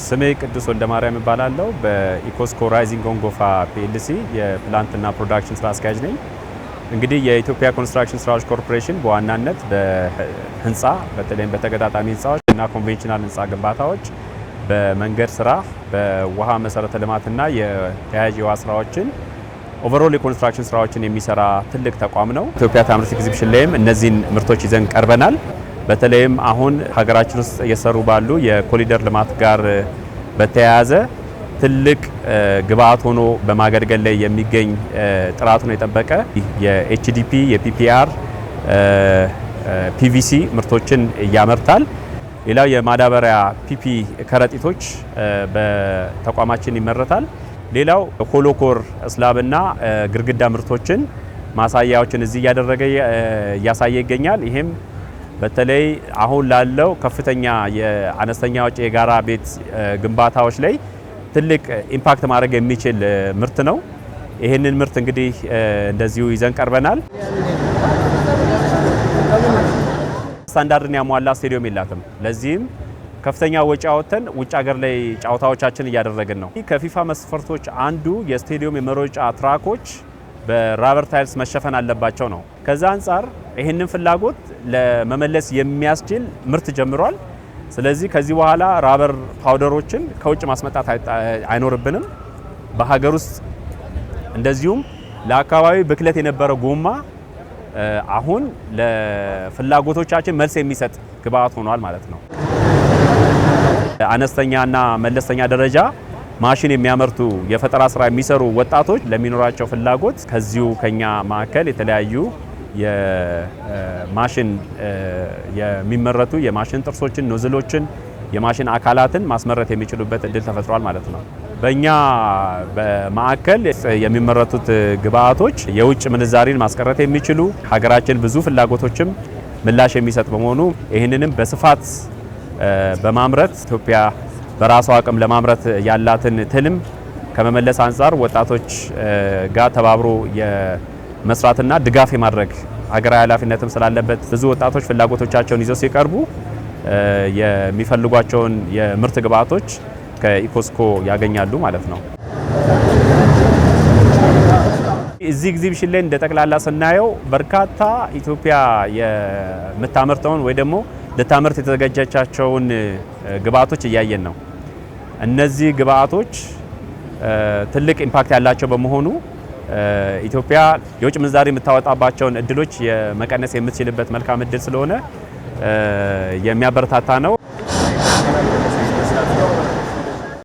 ስሜ ቅዱስ ወልደማርያም እባላለሁ። በኢኮስኮ ራይዚንግ ጎንጎፋ ፒኤልሲ የፕላንትና ፕሮዳክሽን ስራ አስኪያጅ ነኝ። እንግዲህ የኢትዮጵያ ኮንስትራክሽን ስራዎች ኮርፖሬሽን በዋናነት በህንፃ በተለይም በተገጣጣሚ ህንፃዎች እና ኮንቬንሽናል ህንፃ ግንባታዎች፣ በመንገድ ስራ፣ በውሃ መሰረተ ልማትና የተያያዥ የውሃ ስራዎችን ኦቨርኦል የኮንስትራክሽን ስራዎችን የሚሰራ ትልቅ ተቋም ነው። ኢትዮጵያ ታምርት ኤግዚቢሽን ላይም እነዚህን ምርቶች ይዘን ቀርበናል። በተለይም አሁን ሀገራችን ውስጥ እየሰሩ ባሉ የኮሪደር ልማት ጋር በተያያዘ ትልቅ ግብአት ሆኖ በማገልገል ላይ የሚገኝ ጥራቱን የጠበቀ የኤችዲፒ፣ የፒፒአር፣ ፒቪሲ ምርቶችን ያመርታል። ሌላው የማዳበሪያ ፒፒ ከረጢቶች በተቋማችን ይመረታል። ሌላው ሆሎኮር ስላብና ግድግዳ ምርቶችን ማሳያዎችን እዚህ እያሳየ ይገኛል። ይሄም በተለይ አሁን ላለው ከፍተኛ የአነስተኛ ወጪ የጋራ ቤት ግንባታዎች ላይ ትልቅ ኢምፓክት ማድረግ የሚችል ምርት ነው። ይህንን ምርት እንግዲህ እንደዚሁ ይዘን ቀርበናል። ስታንዳርድን ያሟላ ስቴዲየም የላትም። ለዚህም ከፍተኛ ወጪ አወጥተን ውጭ ሀገር ላይ ጨዋታዎቻችን እያደረግን ነው። ከፊፋ መስፈርቶች አንዱ የስቴዲየም የመሮጫ ትራኮች በራበር ታይልስ መሸፈን አለባቸው ነው። ከዛ አንጻር ይህንን ፍላጎት ለመመለስ የሚያስችል ምርት ጀምሯል። ስለዚህ ከዚህ በኋላ ራበር ፓውደሮችን ከውጭ ማስመጣት አይኖርብንም። በሀገር ውስጥ እንደዚሁም ለአካባቢ ብክለት የነበረ ጎማ አሁን ለፍላጎቶቻችን መልስ የሚሰጥ ግብአት ሆኗል ማለት ነው። አነስተኛና መለስተኛ ደረጃ ማሽን የሚያመርቱ የፈጠራ ስራ የሚሰሩ ወጣቶች ለሚኖራቸው ፍላጎት ከዚሁ ከኛ ማዕከል የተለያዩ የማሽን የሚመረቱ የማሽን ጥርሶችን፣ ኖዝሎችን፣ የማሽን አካላትን ማስመረት የሚችሉበት እድል ተፈጥሯል ማለት ነው። በእኛ በማዕከል የሚመረቱት ግብአቶች የውጭ ምንዛሪን ማስቀረት የሚችሉ ሀገራችን ብዙ ፍላጎቶችም ምላሽ የሚሰጥ በመሆኑ ይህንንም በስፋት በማምረት ኢትዮጵያ በራሷ አቅም ለማምረት ያላትን ትልም ከመመለስ አንጻር ወጣቶች ጋር ተባብሮ የመስራትና ድጋፍ የማድረግ ሀገራዊ ኃላፊነትም ስላለበት ብዙ ወጣቶች ፍላጎቶቻቸውን ይዘው ሲቀርቡ የሚፈልጓቸውን የምርት ግብአቶች ከኢኮስኮ ያገኛሉ ማለት ነው። እዚህ ኤግዚቢሽን ላይ እንደ ጠቅላላ ስናየው በርካታ ኢትዮጵያ የምታመርተውን ወይ ደግሞ ለታምርት የተዘጋጀቻቸውን ግብአቶች እያየን ነው። እነዚህ ግብአቶች ትልቅ ኢምፓክት ያላቸው በመሆኑ ኢትዮጵያ የውጭ ምንዛሪ የምታወጣባቸውን እድሎች መቀነስ የምትችልበት መልካም እድል ስለሆነ የሚያበረታታ ነው።